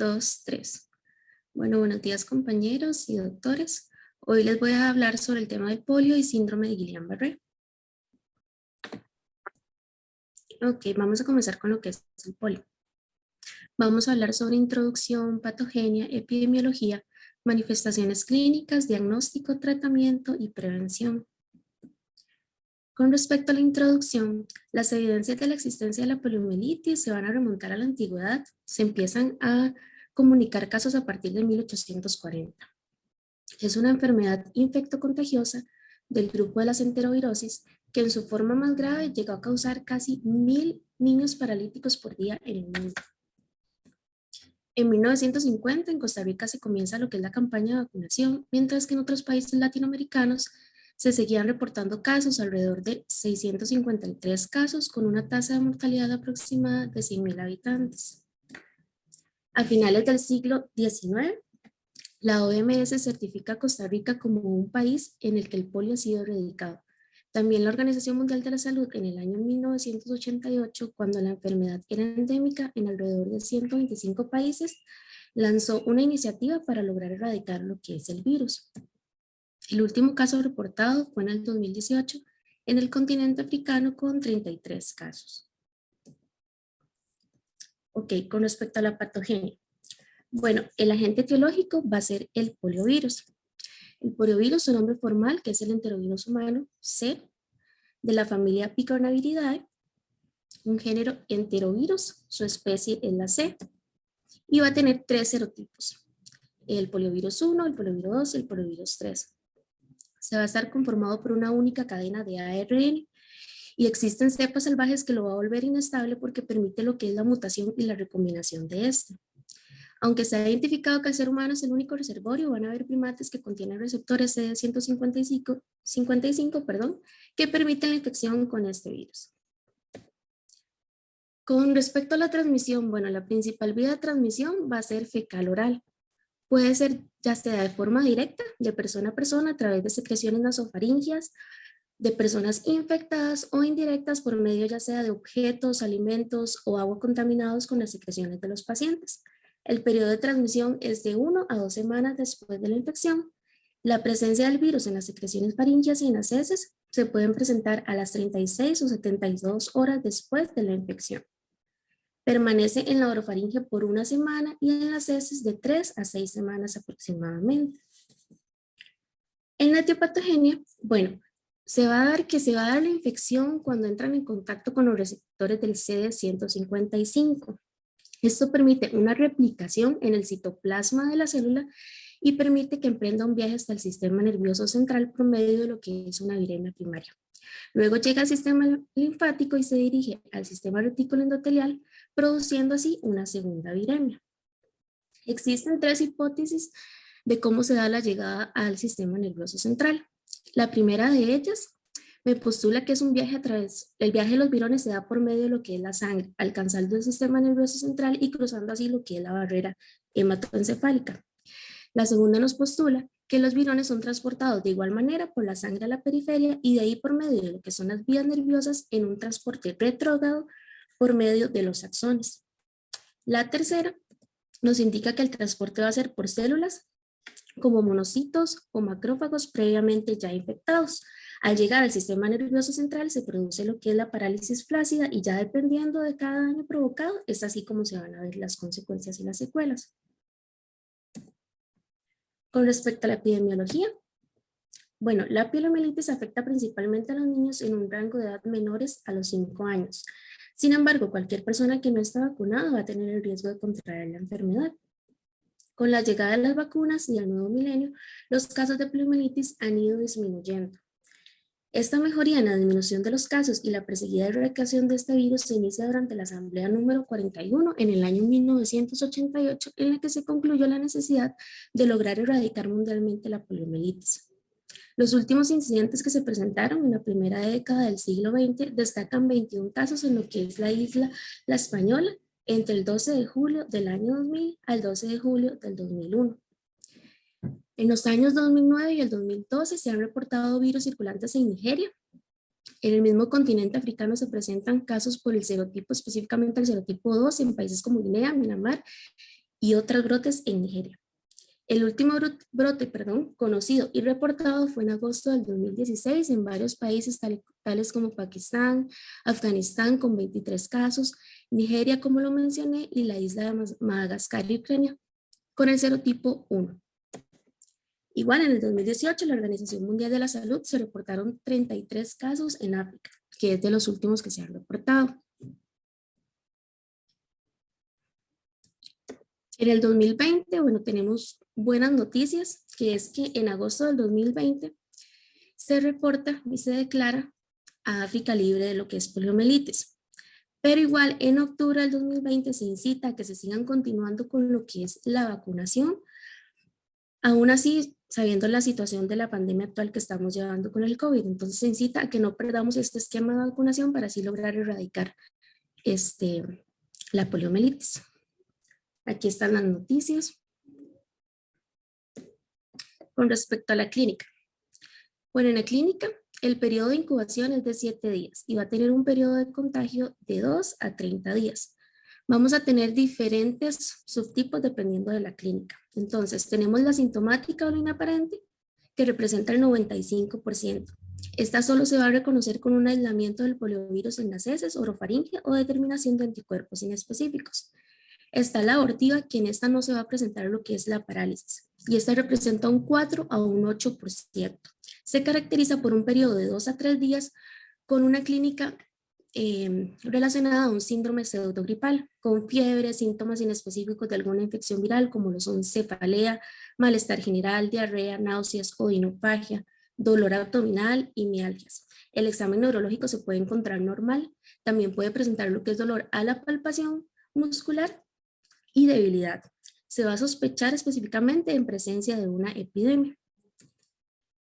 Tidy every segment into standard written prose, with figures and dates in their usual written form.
2, 3. Bueno, buenos días compañeros y doctores. Hoy les voy a hablar sobre el tema del polio y síndrome de Guillain-Barré. Ok, vamos a comenzar con lo que es el polio. Vamos a hablar sobre introducción, patogenia, epidemiología, manifestaciones clínicas, diagnóstico, tratamiento y prevención. Con respecto a la introducción, las evidencias de la existencia de la poliomielitis se van a remontar a la antigüedad. Se empiezan a comunicar casos a partir de 1840. Es una enfermedad infectocontagiosa del grupo de las enterovirosis que en su forma más grave llegó a causar casi 1000 niños paralíticos por día en el mundo. En 1950 en Costa Rica se comienza lo que es la campaña de vacunación, mientras que en otros países latinoamericanos se seguían reportando casos, alrededor de 653 casos, con una tasa de mortalidad aproximada de 100.000 habitantes. A finales del siglo XIX, la OMS certifica a Costa Rica como un país en el que el polio ha sido erradicado. También la Organización Mundial de la Salud en el año 1988, cuando la enfermedad era endémica en alrededor de 125 países, lanzó una iniciativa para lograr erradicar lo que es el virus. El último caso reportado fue en el 2018 en el continente africano con 33 casos. Ok, con respecto a la patogenia. Bueno, el agente etiológico va a ser el poliovirus. El poliovirus, su nombre formal, que es el enterovirus humano C, de la familia Picornaviridae, un género enterovirus, su especie es la C, y va a tener 3 serotipos: el poliovirus 1, el poliovirus 2 y el poliovirus 3. Se va a estar conformado por una única cadena de ARN y existen cepas salvajes que lo va a volver inestable porque permite lo que es la mutación y la recombinación de este. Aunque se ha identificado que el ser humano es el único reservorio, van a haber primates que contienen receptores CD155 que permiten la infección con este virus. Con respecto a la transmisión, bueno, la principal vía de transmisión va a ser fecal-oral. Puede ser ya sea de forma directa, de persona a persona, a través de secreciones nasofaringias, de personas infectadas, o indirectas por medio ya sea de objetos, alimentos o agua contaminados con las secreciones de los pacientes. El periodo de transmisión es de 1 a 2 semanas después de la infección. La presencia del virus en las secreciones faringias y en las heces se pueden presentar a las 36 o 72 horas después de la infección. Permanece en la orofaringe por 1 semana y en las heces de 3 a 6 semanas aproximadamente. En la etiopatogenia, bueno, se va a dar la infección cuando entran en contacto con los receptores del CD155. Esto permite una replicación en el citoplasma de la célula y permite que emprenda un viaje hasta el sistema nervioso central por medio de lo que es una viremia primaria. Luego llega al sistema linfático y se dirige al sistema retículo endotelial, produciendo así una segunda viremia. Existen 3 hipótesis de cómo se da la llegada al sistema nervioso central. La primera de ellas me postula que es un viaje el viaje de los virones se da por medio de lo que es la sangre, alcanzando el sistema nervioso central y cruzando así lo que es la barrera hematoencefálica. La segunda nos postula que los virones son transportados de igual manera por la sangre a la periferia y de ahí por medio de lo que son las vías nerviosas en un transporte retrógrado por medio de los axones. La tercera nos indica que el transporte va a ser por células como monocitos o macrófagos previamente ya infectados. Al llegar al sistema nervioso central se produce lo que es la parálisis flácida y ya dependiendo de cada daño provocado es así como se van a ver las consecuencias y las secuelas. Con respecto a la epidemiología, bueno, la poliomielitis afecta principalmente a los niños en un rango de edad menores a los 5 años. Sin embargo, cualquier persona que no está vacunada va a tener el riesgo de contraer la enfermedad. Con la llegada de las vacunas y al nuevo milenio, los casos de poliomielitis han ido disminuyendo. Esta mejoría en la disminución de los casos y la perseguida erradicación de este virus se inicia durante la Asamblea número 41 en el año 1988, en la que se concluyó la necesidad de lograr erradicar mundialmente la poliomielitis. Los últimos incidentes que se presentaron en la primera década del siglo XX destacan 21 casos en lo que es la isla La Española, entre el 12 de julio del año 2000 al 12 de julio del 2001. En los años 2009 y el 2012 se han reportado virus circulantes en Nigeria. En el mismo continente africano se presentan casos por el serotipo, específicamente el serotipo 2, en países como Guinea, Myanmar y otros brotes en Nigeria. El último brote conocido y reportado fue en agosto del 2016 en varios países tales como Pakistán, Afganistán con 23 casos, Nigeria como lo mencioné y la isla de Madagascar y Ucrania con el serotipo 1. Igual en el 2018 la Organización Mundial de la Salud se reportaron 33 casos en África, que es de los últimos que se han reportado. En el 2020, bueno, tenemos buenas noticias, que es que en agosto del 2020 se reporta y se declara a África libre de lo que es poliomielitis. Pero igual en octubre del 2020 se incita a que se sigan continuando con lo que es la vacunación. Aún así, sabiendo la situación de la pandemia actual que estamos llevando con el COVID, entonces se incita a que no perdamos este esquema de vacunación para así lograr erradicar la poliomielitis. Aquí están las noticias. Con respecto a la clínica. Bueno, en la clínica, el periodo de incubación es de 7 días y va a tener un periodo de contagio de 2 a 30 días. Vamos a tener diferentes subtipos dependiendo de la clínica. Entonces, tenemos la sintomática o la inaparente, que representa el 95%. Esta solo se va a reconocer con un aislamiento del poliovirus en las heces, orofaringe o determinación de anticuerpos inespecíficos. Está la abortiva, que en esta no se va a presentar lo que es la parálisis, y esta representa un 4 a un 8%. Se caracteriza por un periodo de 2 a 3 días con una clínica relacionada a un síndrome pseudogripal, con fiebre, síntomas inespecíficos de alguna infección viral, como lo son cefalea, malestar general, diarrea, náuseas, odinofagia, dolor abdominal y mialgias. El examen neurológico se puede encontrar normal, también puede presentar lo que es dolor a la palpación muscular y debilidad. Se va a sospechar específicamente en presencia de una epidemia.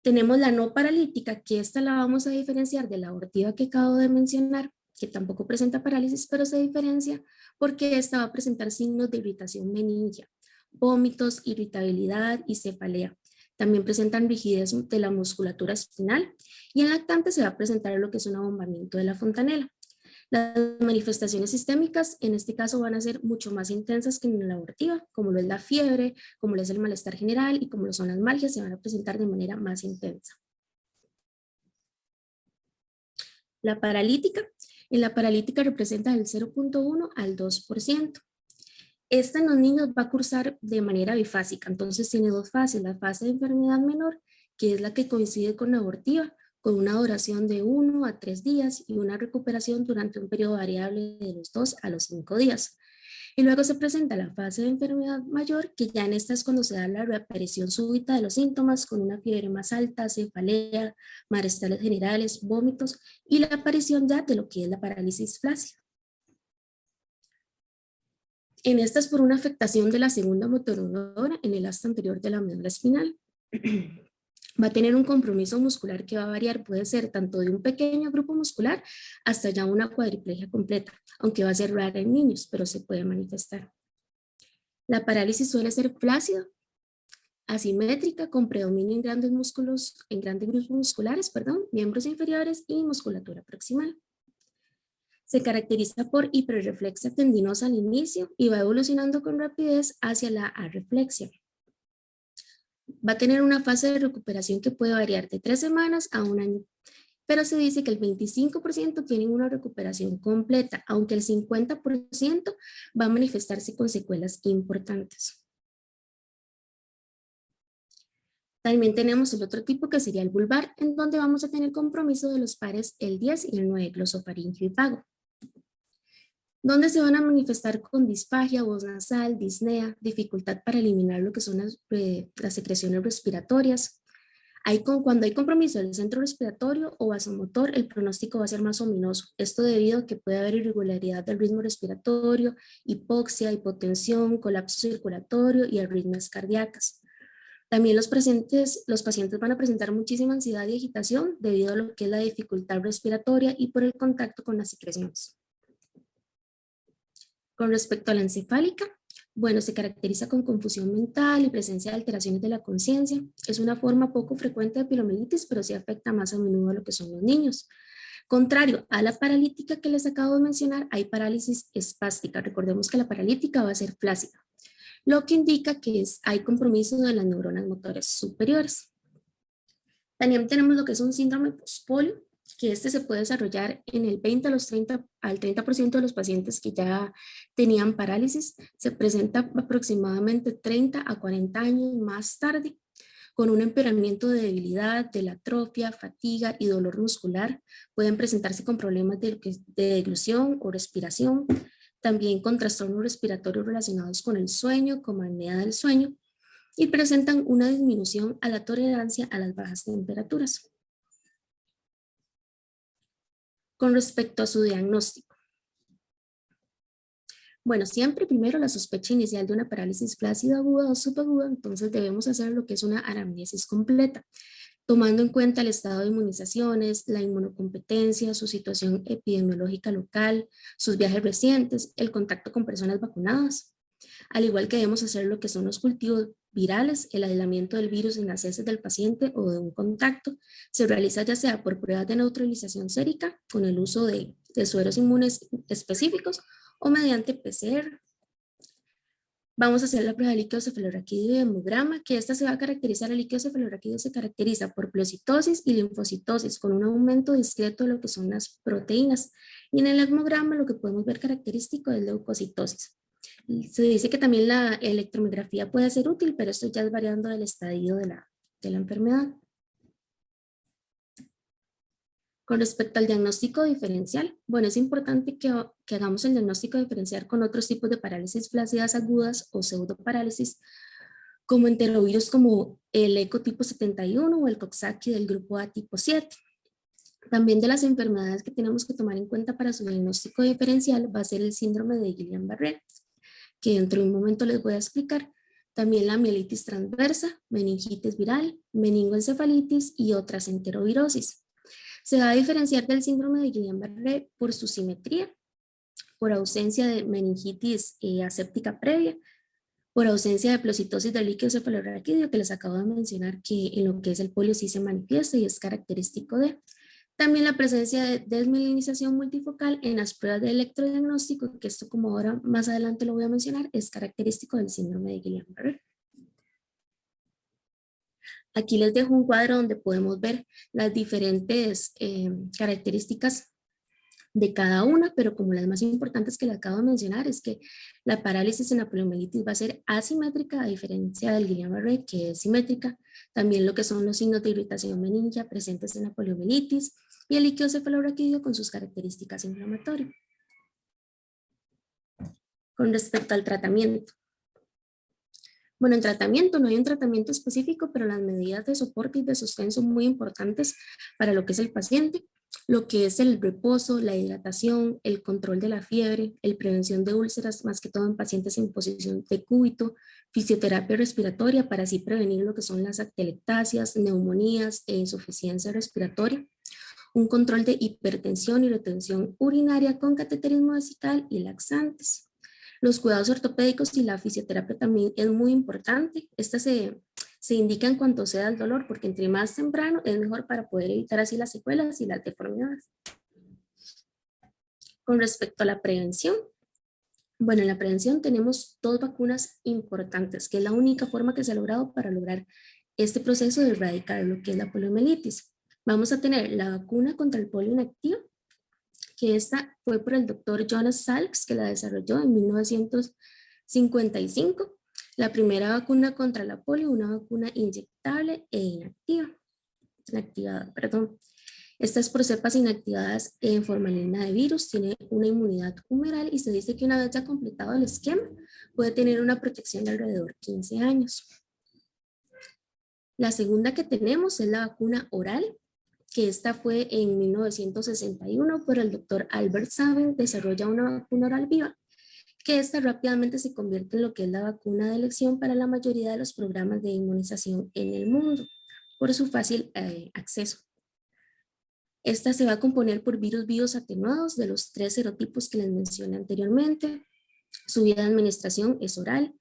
Tenemos la no paralítica, que esta la vamos a diferenciar de la abortiva que acabo de mencionar, que tampoco presenta parálisis, pero se diferencia porque esta va a presentar signos de irritación meningia, vómitos, irritabilidad y cefalea. También presentan rigidez de la musculatura espinal y en lactante se va a presentar lo que es un abombamiento de la fontanela. Las manifestaciones sistémicas en este caso van a ser mucho más intensas que en la abortiva, como lo es la fiebre, como lo es el malestar general y como lo son las malgias, se van a presentar de manera más intensa. La paralítica, en la paralítica representa del 0.1 al 2%. Esta en los niños va a cursar de manera bifásica, entonces tiene dos fases, la fase de enfermedad menor, que es la que coincide con la abortiva, con una duración de 1 a 3 días y una recuperación durante un periodo variable de los 2 a los 5 días. Y luego se presenta la fase de enfermedad mayor, que ya en esta es cuando se da la reaparición súbita de los síntomas con una fiebre más alta, cefalea, malestares generales, vómitos y la aparición ya de lo que es la parálisis flácida. En esta es por una afectación de la segunda motorodora en el asta anterior de la médula espinal. Va a tener un compromiso muscular que va a variar, puede ser tanto de un pequeño grupo muscular hasta ya una cuadriplegia completa, aunque va a ser rara en niños, pero se puede manifestar. La parálisis suele ser flácida, asimétrica, con predominio en grandes grupos musculares, miembros inferiores y musculatura proximal. Se caracteriza por hiperreflexia tendinosa al inicio y va evolucionando con rapidez hacia la arreflexia. Va a tener una fase de recuperación que puede variar de 3 semanas a un año, pero se dice que el 25% tienen una recuperación completa, aunque el 50% va a manifestarse con secuelas importantes. También tenemos el otro tipo que sería el vulvar, en donde vamos a tener compromiso de los pares el 10 y el 9, glosofaringio y pago, donde se van a manifestar con disfagia, voz nasal, disnea, dificultad para eliminar lo que son las secreciones respiratorias. Cuando hay compromiso del centro respiratorio o vasomotor, el pronóstico va a ser más ominoso. Esto debido a que puede haber irregularidad del ritmo respiratorio, hipoxia, hipotensión, colapso circulatorio y arritmias cardíacas. También los pacientes van a presentar muchísima ansiedad y agitación debido a lo que es la dificultad respiratoria y por el contacto con las secreciones. Con respecto a la encefálica, bueno, se caracteriza con confusión mental y presencia de alteraciones de la conciencia. Es una forma poco frecuente de pilomielitis, pero sí afecta más a menudo a lo que son los niños. Contrario a la paralítica que les acabo de mencionar, hay parálisis espástica. Recordemos que la paralítica va a ser flácida. lo que indica que hay compromiso de las neuronas motoras superiores. También tenemos lo que es un síndrome postpolio, que este se puede desarrollar en el 20 a los 30, al 30% de los pacientes que ya tenían parálisis. Se presenta aproximadamente 30 a 40 años más tarde, con un empeoramiento de debilidad, de la atrofia, fatiga y dolor muscular. Pueden presentarse con problemas de deglución o respiración, también con trastornos respiratorios relacionados con el sueño, como apnea del sueño, y presentan una disminución a la tolerancia a las bajas temperaturas. Con respecto a su diagnóstico. Bueno, siempre primero la sospecha inicial de una parálisis flácida aguda o subaguda, entonces debemos hacer lo que es una anamnesis completa, tomando en cuenta el estado de inmunizaciones, la inmunocompetencia, su situación epidemiológica local, sus viajes recientes, el contacto con personas vacunadas. Al igual que debemos hacer lo que son los cultivos virales, el aislamiento del virus en las heces del paciente o de un contacto, se realiza ya sea por pruebas de neutralización sérica con el uso de sueros inmunes específicos o mediante PCR. Vamos a hacer la prueba de líquido cefalorraquídeo y hemograma, que esta se va a caracterizar, el líquido cefalorraquídeo se caracteriza por pleocitosis y linfocitosis, con un aumento discreto de lo que son las proteínas. Y en el hemograma lo que podemos ver característico es leucocitosis. Se dice que también la electromiografía puede ser útil, pero esto ya es variando del estadio de la enfermedad. Con respecto al diagnóstico diferencial, bueno, es importante que hagamos el diagnóstico diferencial con otros tipos de parálisis flácidas agudas o pseudoparálisis, como enterovirus como el ECO tipo 71 o el Coxsackie del grupo A tipo 7. También de las enfermedades que tenemos que tomar en cuenta para su diagnóstico diferencial va a ser el síndrome de Guillain-Barré, que dentro de un momento les voy a explicar. También la mielitis transversa, meningitis viral, meningoencefalitis y otras enterovirosis. Se va a diferenciar del síndrome de Guillain-Barré por su simetría, por ausencia de meningitis aséptica previa, por ausencia de pleocitosis del líquido cefalorraquídeo, que les acabo de mencionar que en lo que es el polio sí se manifiesta y es característico de. También la presencia de desmielinización multifocal en las pruebas de electrodiagnóstico, que esto como ahora más adelante lo voy a mencionar, es característico del síndrome de Guillain-Barré. Aquí les dejo un cuadro donde podemos ver las diferentes características de cada una, pero como las más importantes que les acabo de mencionar es que la parálisis en la poliomielitis va a ser asimétrica a diferencia del Guillain-Barré, que es simétrica. También lo que son los signos de irritación meningia presentes en la poliomielitis y el líquido cefalorraquídeo con sus características inflamatorias. Con respecto al tratamiento. Bueno, en tratamiento no hay un tratamiento específico, pero las medidas de soporte y de sostén son muy importantes para lo que es el paciente, lo que es el reposo, la hidratación, el control de la fiebre, el prevención de úlceras, más que todo en pacientes en posición de cúbito, fisioterapia respiratoria para así prevenir lo que son las atelectasias, neumonías e insuficiencia respiratoria, un control de hipertensión y retención urinaria con cateterismo vesical y laxantes. Los cuidados ortopédicos y la fisioterapia también es muy importante. Esta se indica en cuanto se da el dolor, porque entre más temprano es mejor para poder evitar así las secuelas y las deformidades. Con respecto a la prevención, bueno, en la prevención tenemos dos vacunas importantes, que es la única forma que se ha logrado para lograr este proceso de erradicar lo que es la poliomielitis. Vamos a tener la vacuna contra el polio inactivo, que esta fue por el doctor Jonas Salks, que la desarrolló en 1955. La primera vacuna contra la polio, una vacuna inyectable e inactivada. Esta es por cepas inactivadas en formalina de virus, tiene una inmunidad humoral y se dice que una vez ya completado el esquema, puede tener una protección de alrededor 15 años. La segunda que tenemos es la vacuna oral, que esta fue en 1961 por el doctor Albert Sabin, desarrolla una vacuna oral viva, que esta rápidamente se convierte en lo que es la vacuna de elección para la mayoría de los programas de inmunización en el mundo, por su fácil acceso. Esta se va a componer por virus vivos atenuados de los 3 serotipos que les mencioné anteriormente. Su vía de administración es oral.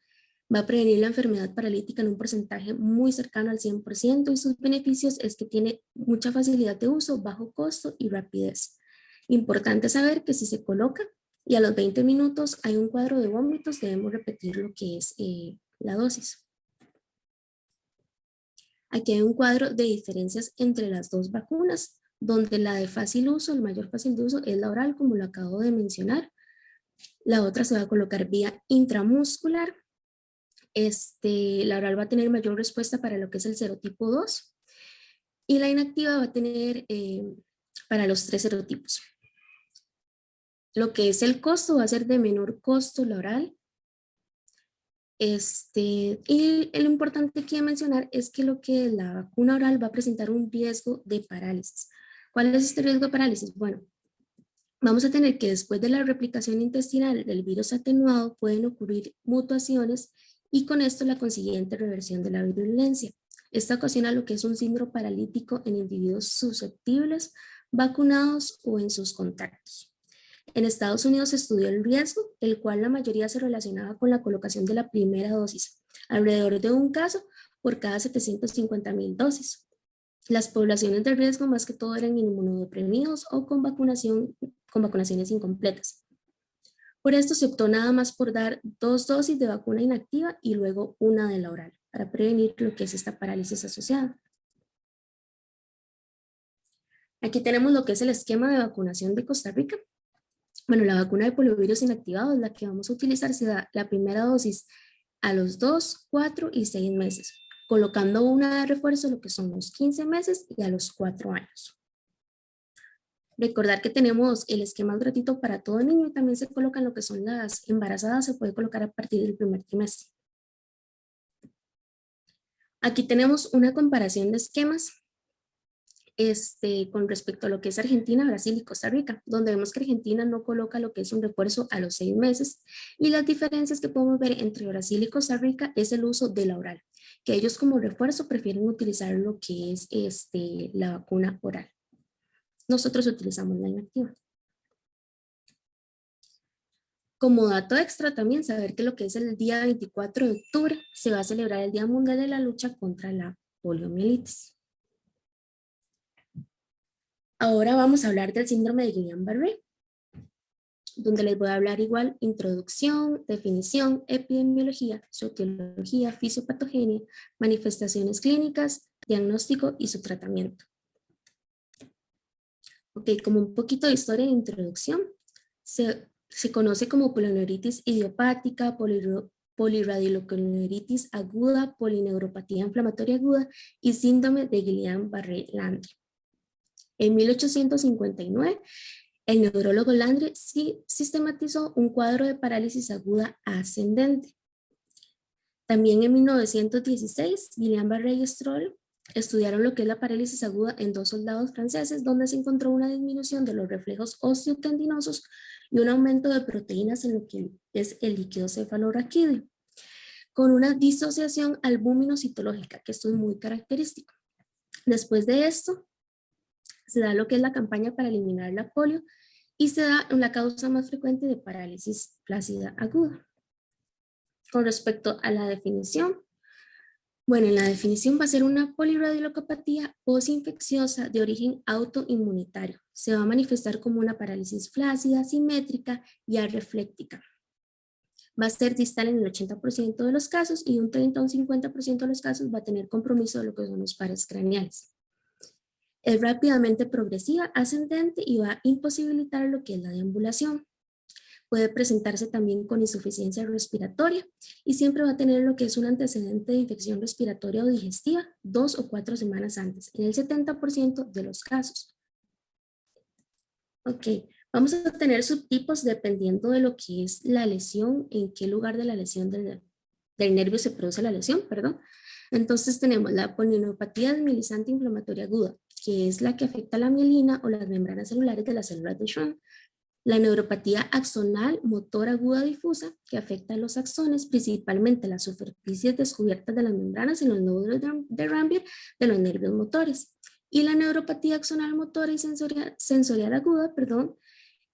Va a prevenir la enfermedad paralítica en un porcentaje muy cercano al 100% y sus beneficios es que tiene mucha facilidad de uso, bajo costo y rapidez. Importante saber que si se coloca y a los 20 minutos hay un cuadro de vómitos, debemos repetir lo que es la dosis. Aquí hay un cuadro de diferencias entre las dos vacunas, donde la de fácil uso, el mayor fácil de uso, es la oral, como lo acabo de mencionar. La otra se va a colocar vía intramuscular. La oral va a tener mayor respuesta para lo que es el serotipo 2 y la inactiva va a tener para los 3 serotipos. Lo que es el costo va a ser de menor costo la oral. Y lo importante que mencionar es que lo que la vacuna oral va a presentar un riesgo de parálisis. ¿Cuál es este riesgo de parálisis? Bueno, vamos a tener que después de la replicación intestinal del virus atenuado pueden ocurrir mutaciones y con esto la consiguiente reversión de la virulencia. Esta ocasiona lo que es un síndrome paralítico en individuos susceptibles, vacunados o en sus contactos. En Estados Unidos se estudió el riesgo, el cual la mayoría se relacionaba con la colocación de la primera dosis, alrededor de un caso por cada 750,000 dosis. Las poblaciones de riesgo más que todo eran inmunodeprimidos o con vacunaciones incompletas. Por esto se optó nada más por dar 2 dosis de vacuna inactiva y luego una de la oral, para prevenir lo que es esta parálisis asociada. Aquí tenemos lo que es el esquema de vacunación de Costa Rica. Bueno, la vacuna de poliovirus inactivado es la que vamos a utilizar. Se da la primera dosis a los 2, 4 y 6 meses, colocando una de refuerzo lo que son los 15 meses y a los 4 años. Recordar que tenemos el esquema gratuito para todo niño y también se colocan lo que son las embarazadas, se puede colocar a partir del primer trimestre. Aquí tenemos una comparación de esquemas con respecto a lo que es Argentina, Brasil y Costa Rica, donde vemos que Argentina no coloca lo que es un refuerzo a los 6 meses y las diferencias que podemos ver entre Brasil y Costa Rica es el uso de la oral, que ellos como refuerzo prefieren utilizar lo que es la vacuna oral. Nosotros utilizamos la inactiva. Como dato extra también saber que lo que es el día 24 de octubre se va a celebrar el Día Mundial de la Lucha contra la poliomielitis. Ahora vamos a hablar del síndrome de Guillain-Barré, donde les voy a hablar igual introducción, definición, epidemiología, sociología, fisiopatogenia, manifestaciones clínicas, diagnóstico y su tratamiento. Ok, como un poquito de historia de introducción, se conoce como polineuritis idiopática, poliradiculoneuritis aguda, polineuropatía inflamatoria aguda y síndrome de Guillain-Barré-Landry. En 1859, el neurólogo Landry sí sistematizó un cuadro de parálisis aguda ascendente. También en 1916, Guillain-Barré y Stroll estudiaron lo que es la parálisis aguda en 2 soldados franceses, donde se encontró una disminución de los reflejos osteotendinosos y un aumento de proteínas en lo que es el líquido cefalorraquídeo, con una disociación albúmino-citológica, que esto es muy característico. Después de esto, se da lo que es la campaña para eliminar la polio y se da la causa más frecuente de parálisis flácida aguda. Con respecto a la definición, bueno, en la definición va a ser una poliradiculopatía posinfecciosa de origen autoinmunitario. Se va a manifestar como una parálisis flácida, simétrica y arrefléctica. Va a ser distal en el 80% de los casos y un 30 o un 50% de los casos va a tener compromiso de lo que son los pares craneales. Es rápidamente progresiva, ascendente y va a imposibilitar lo que es la deambulación. Puede presentarse también con insuficiencia respiratoria y siempre va a tener lo que es un antecedente de infección respiratoria o digestiva 2 o 4 semanas antes, en el 70% de los casos. Ok, vamos a tener subtipos dependiendo de lo que es la lesión, en qué lugar de la lesión del nervio se produce la lesión, perdón. Entonces tenemos la polineuropatía desmielizante inflamatoria aguda, que es la que afecta a la mielina o las membranas celulares de las células de Schwann. La neuropatía axonal motor aguda difusa, que afecta a los axones, principalmente las superficies descubiertas de las membranas en los nódulos de Ranvier de los nervios motores. Y la neuropatía axonal motora y sensorial aguda,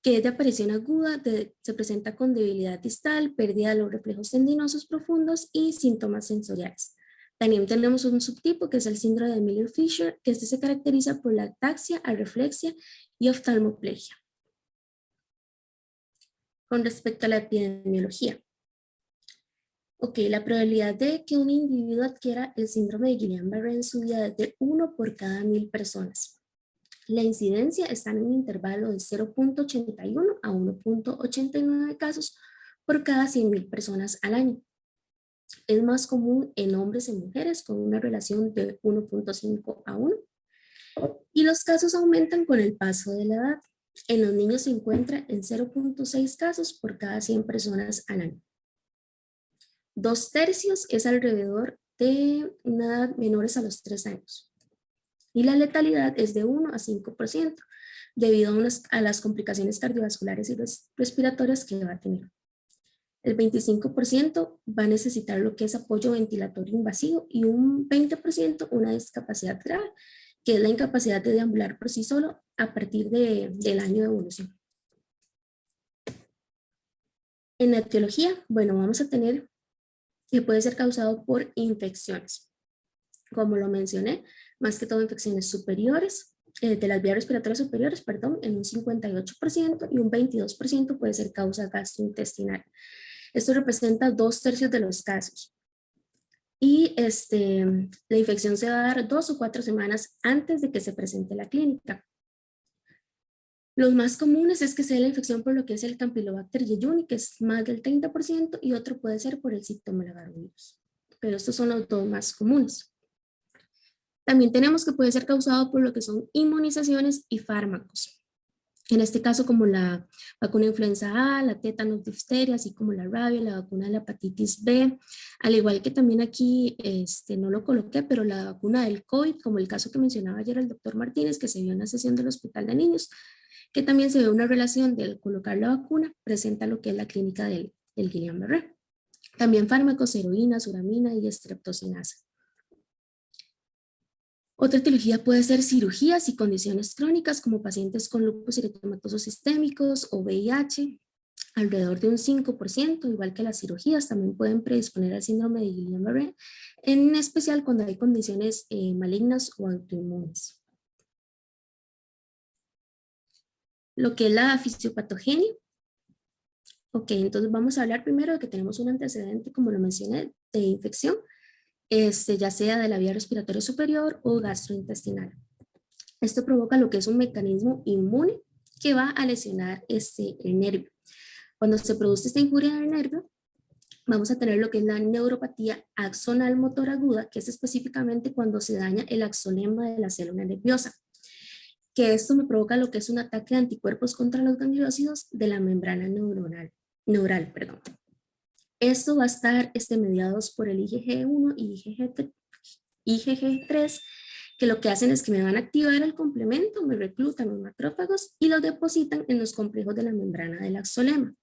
que es de aparición aguda, se presenta con debilidad distal, pérdida de los reflejos tendinosos profundos y síntomas sensoriales. También tenemos un subtipo que es el síndrome de Miller-Fisher, que se caracteriza por la ataxia, arreflexia y oftalmoplegia. Con respecto a la epidemiología, ok, la probabilidad de que un individuo adquiera el síndrome de Guillain-Barré en su vida es de 1 por cada 1000 personas. La incidencia está en un intervalo de 0.81 a 1.89 casos por cada 100.000 personas al año. Es más común en hombres y mujeres con una relación de 1.5 a 1 y los casos aumentan con el paso de la edad. En los niños se encuentra en 0.6 casos por cada 100 personas al año. 2/3 es alrededor de una edad menores a los 3 años. Y la letalidad es de 1 a 5% debido a las complicaciones cardiovasculares y respiratorias que va a tener. El 25% va a necesitar lo que es apoyo ventilatorio invasivo y un 20% una discapacidad grave, que es la incapacidad de deambular por sí solo a partir del año de evolución. En la etiología, bueno, vamos a tener que puede ser causado por infecciones. Como lo mencioné, más que todo infecciones superiores, de las vías respiratorias superiores, perdón, en un 58% y un 22% puede ser causa gastrointestinal. Esto representa 2/3 de los casos. Y la infección se va a dar 2 o 4 semanas antes de que se presente la clínica. Los más comunes es que sea la infección por lo que es el Campylobacter jejuni, que es más del 30%, y otro puede ser por el citomegalovirus. Pero estos son los dos más comunes. También tenemos que puede ser causado por lo que son inmunizaciones y fármacos. En este caso, como la vacuna de influenza A, la tétanos, difteria, así como la rabia, la vacuna de la hepatitis B, al igual que también aquí, no lo coloqué, pero la vacuna del COVID, como el caso que mencionaba ayer el doctor Martínez, que se vio en la sesión del Hospital de Niños, que también se ve una relación del colocar la vacuna, presenta lo que es la clínica del Guillain-Barré. También fármacos, heroína, suramina y streptocinasa. Otra etiología puede ser cirugías y condiciones crónicas como pacientes con lupus eritematosos sistémicos o VIH. Alrededor de un 5%, igual que las cirugías, también pueden predisponer al síndrome de Guillain-Barré, en especial cuando hay condiciones malignas o autoinmunes. Lo que es la fisiopatogenia. Ok, entonces vamos a hablar primero de que tenemos un antecedente, como lo mencioné, de infección, ya sea de la vía respiratoria superior o gastrointestinal. Esto provoca lo que es un mecanismo inmune que va a lesionar el nervio. Cuando se produce esta injuria del nervio, vamos a tener lo que es la neuropatía axonal motor aguda, que es específicamente cuando se daña el axonema de la célula nerviosa, que esto me provoca lo que es un ataque de anticuerpos contra los gangliósidos de la membrana neural. Esto va a estar mediados por el IgG1 y IgG3, que lo que hacen es que me van a activar el complemento, me reclutan los macrófagos y los depositan en los complejos de la membrana del axonema.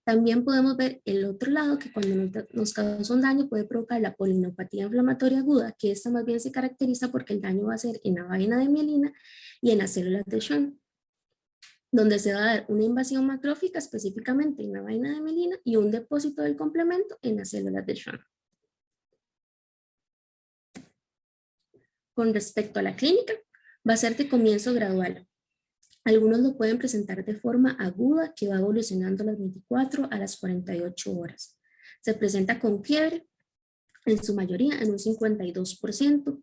También podemos ver el otro lado, que cuando nos causa un daño puede provocar la polineuropatía inflamatoria aguda, que esta más bien se caracteriza porque el daño va a ser en la vaina de mielina y en las células de Schwann, donde se va a dar una invasión macrófica específicamente en la vaina de mielina y un depósito del complemento en las células de Schwann. Con respecto a la clínica, va a ser de comienzo gradual. Algunos lo pueden presentar de forma aguda que va evolucionando a las 24 a las 48 horas. Se presenta con fiebre, en su mayoría en un 52%,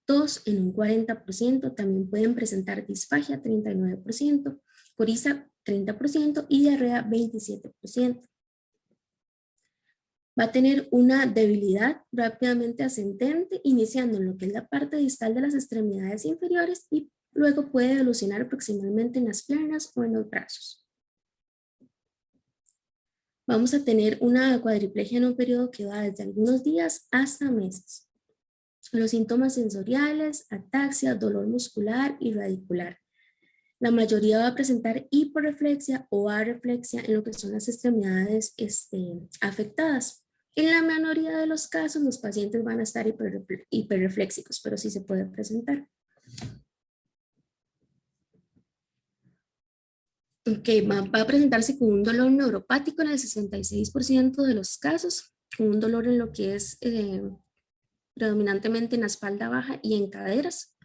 tos en un 40%, también pueden presentar disfagia 39%, coriza 30% y diarrea 27%. Va a tener una debilidad rápidamente ascendente, iniciando en lo que es la parte distal de las extremidades inferiores y luego puede evolucionar aproximadamente en las piernas o en los brazos. Vamos a tener una cuadriplegia en un periodo que va desde algunos días hasta meses. Los síntomas sensoriales, ataxia, dolor muscular y radicular. La mayoría va a presentar hiporreflexia o areflexia en lo que son las extremidades afectadas. En la mayoría de los casos los pacientes van a estar hiperreflexicos, pero sí se puede presentar. Ok, va a presentarse con un dolor neuropático en el 66% de los casos, con un dolor en lo que es predominantemente en la espalda baja y en caderas.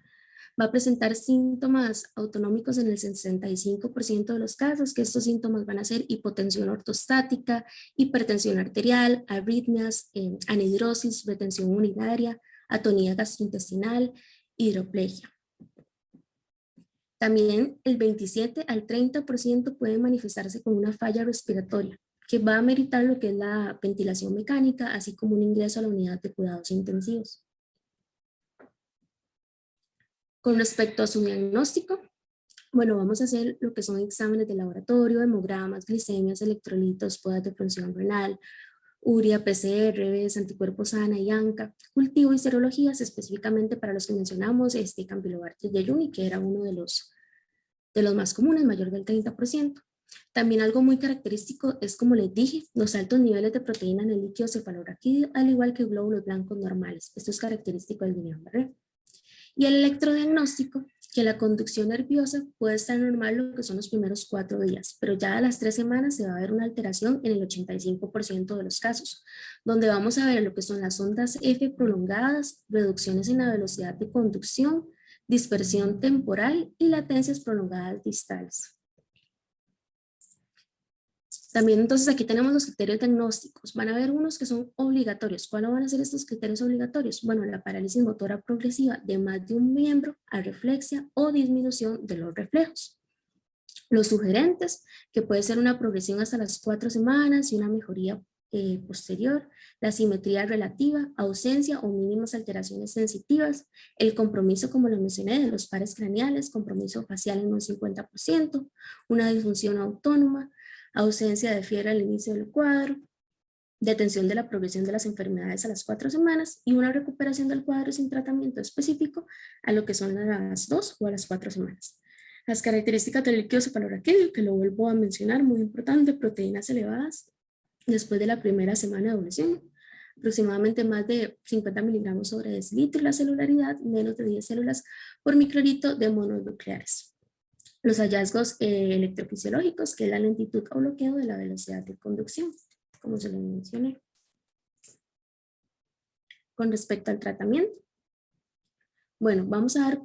Va a presentar síntomas autonómicos en el 65% de los casos, que estos síntomas van a ser hipotensión ortostática, hipertensión arterial, arritmias, anhidrosis, retención urinaria, atonía gastrointestinal, hidroplegia. También el 27 al 30% puede manifestarse con una falla respiratoria, que va a meritar lo que es la ventilación mecánica, así como un ingreso a la unidad de cuidados intensivos. Con respecto a su diagnóstico, bueno, vamos a hacer lo que son exámenes de laboratorio, hemogramas, glicemias, electrolitos, pruebas de función renal, urea, PCR, ves, anticuerpos ANA y ANCA, cultivo y serologías específicamente para los que mencionamos, Campylobacter jejuni, que era uno de los más comunes, mayor del 30%. También algo muy característico es, como les dije, los altos niveles de proteína en el líquido cefalorraquídeo, al igual que glóbulos blancos normales. Esto es característico del Guillain-Barré. Y el electrodiagnóstico, que la conducción nerviosa puede estar normal lo que son los primeros 4 días, pero ya a las 3 semanas se va a ver una alteración en el 85% de los casos, donde vamos a ver lo que son las ondas F prolongadas, reducciones en la velocidad de conducción, dispersión temporal y latencias prolongadas distales. También entonces aquí tenemos los criterios diagnósticos. Van a haber unos que son obligatorios. ¿Cuáles van a ser estos criterios obligatorios? Bueno, la parálisis motora progresiva de más de un miembro, arreflexia o disminución de los reflejos. Los sugerentes, que puede ser una progresión hasta las 4 semanas y una mejoría posterior, la simetría relativa, ausencia o mínimas alteraciones sensitivas, el compromiso, como lo mencioné, de los pares craneales, compromiso facial en un 50%, una disfunción autónoma, ausencia de fiebre al inicio del cuadro, detención de la progresión de las enfermedades a las 4 semanas y una recuperación del cuadro sin tratamiento específico a lo que son a las 2 o a las 4 semanas. Las características del líquido cefalorraquídeo, que lo vuelvo a mencionar, muy importante, proteínas elevadas después de la primera semana de evolución, aproximadamente más de 50 miligramos sobre decilitro, la celularidad menos de 10 células por microlitro de mononucleares. Los hallazgos electrofisiológicos, que es la lentitud o bloqueo de la velocidad de conducción, como se lo mencioné. Con respecto al tratamiento, bueno, vamos a dar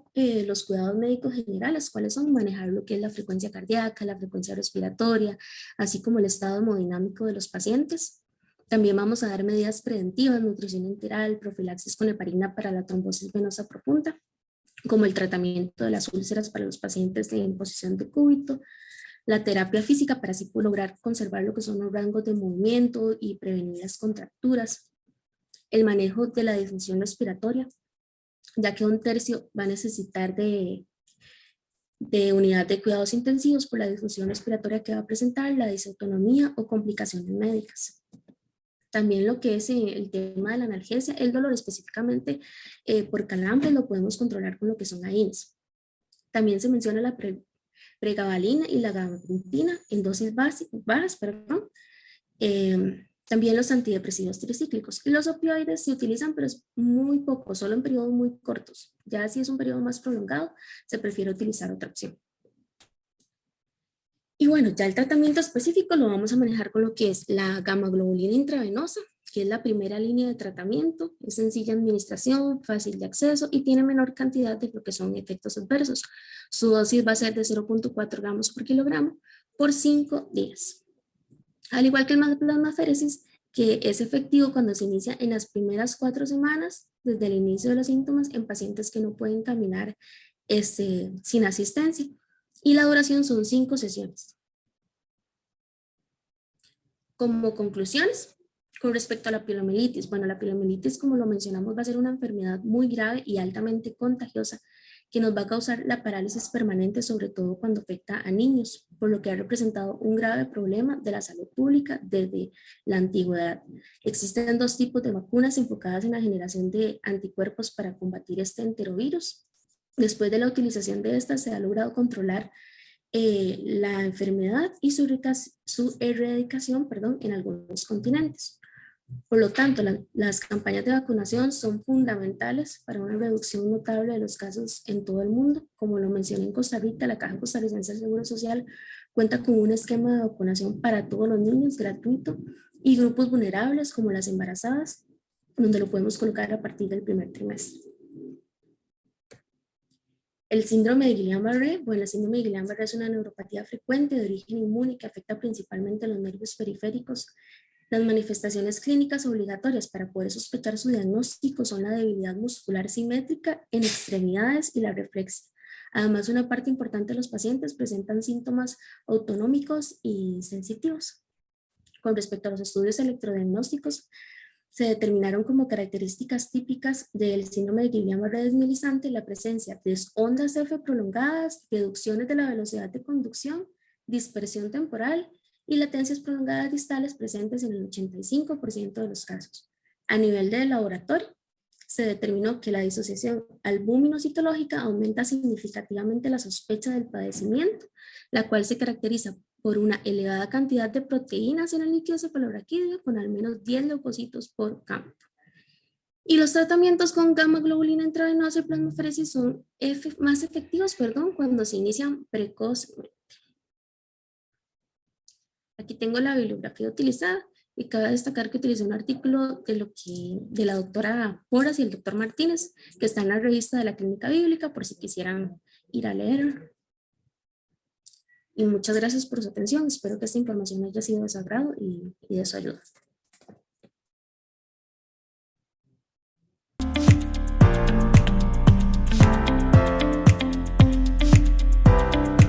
los cuidados médicos generales, cuáles son: manejar lo que es la frecuencia cardíaca, la frecuencia respiratoria, así como el estado hemodinámico de los pacientes. También vamos a dar medidas preventivas, nutrición enteral, profilaxis con heparina para la trombosis venosa profunda, como el tratamiento de las úlceras para los pacientes en posición de cúbito, la terapia física para así lograr conservar lo que son los rangos de movimiento y prevenir las contracturas, el manejo de la disfunción respiratoria, ya que un tercio va a necesitar de unidad de cuidados intensivos por la disfunción respiratoria que va a presentar, la disautonomía o complicaciones médicas. También lo que es el tema de la analgesia, el dolor específicamente por calambres, lo podemos controlar con lo que son AINES. También se menciona la pregabalina y la gabapentina en dosis bajas, también los antidepresivos tricíclicos. Y los opioides se utilizan, pero es muy poco, solo en periodos muy cortos. Ya si es un periodo más prolongado, se prefiere utilizar otra opción. Y bueno, ya el tratamiento específico lo vamos a manejar con lo que es la gamma-globulina intravenosa, que es la primera línea de tratamiento. Es sencilla administración, fácil de acceso y tiene menor cantidad de lo que son efectos adversos. Su dosis va a ser de 0.4 gramos por kilogramo por 5 días. Al igual que el plasmaféresis, que es efectivo cuando se inicia en las primeras 4 semanas desde el inicio de los síntomas en pacientes que no pueden caminar sin asistencia. Y la duración son 5 sesiones. Como conclusiones, con respecto a la poliomielitis, bueno, la poliomielitis, como lo mencionamos, va a ser una enfermedad muy grave y altamente contagiosa que nos va a causar la parálisis permanente, sobre todo cuando afecta a niños, por lo que ha representado un grave problema de la salud pública desde la antigüedad. Existen 2 tipos de vacunas enfocadas en la generación de anticuerpos para combatir este enterovirus. Después de la utilización de estas, se ha logrado controlar la enfermedad y su erradicación en algunos continentes. Por lo tanto, las campañas de vacunación son fundamentales para una reducción notable de los casos en todo el mundo. Como lo mencioné en Costa Rica, la Caja Costarricense del Seguro Social cuenta con un esquema de vacunación para todos los niños gratuito y grupos vulnerables como las embarazadas, donde lo podemos colocar a partir del primer trimestre. El síndrome de Guillain-Barré, bueno, el síndrome de Guillain-Barré es una neuropatía frecuente de origen inmune que afecta principalmente a los nervios periféricos. Las manifestaciones clínicas obligatorias para poder sospechar su diagnóstico son la debilidad muscular simétrica en extremidades y la reflexia. Además, una parte importante de los pacientes presentan síntomas autonómicos y sensitivos. Con respecto a los estudios electrodiagnósticos, se determinaron como características típicas del síndrome de Guillain-Barré desmilizante la presencia de ondas F prolongadas, reducciones de la velocidad de conducción, dispersión temporal y latencias prolongadas distales presentes en el 85% de los casos. A nivel de laboratorio, se determinó que la disociación albúmino-citológica aumenta significativamente la sospecha del padecimiento, la cual se caracteriza por una elevada cantidad de proteínas en el líquido cefalorraquídeo con al menos 10 leucocitos por campo. Y los tratamientos con gamma globulina intravenosa y plasmaferesis son más efectivos cuando se inician precozmente. Aquí tengo la bibliografía utilizada y cabe destacar que utilicé un artículo de la doctora Porras y el doctor Martínez, que está en la revista de la Clínica Bíblica, por si quisieran ir a leer. Y muchas gracias por su atención. Espero que esta información haya sido de su agrado y de su ayuda.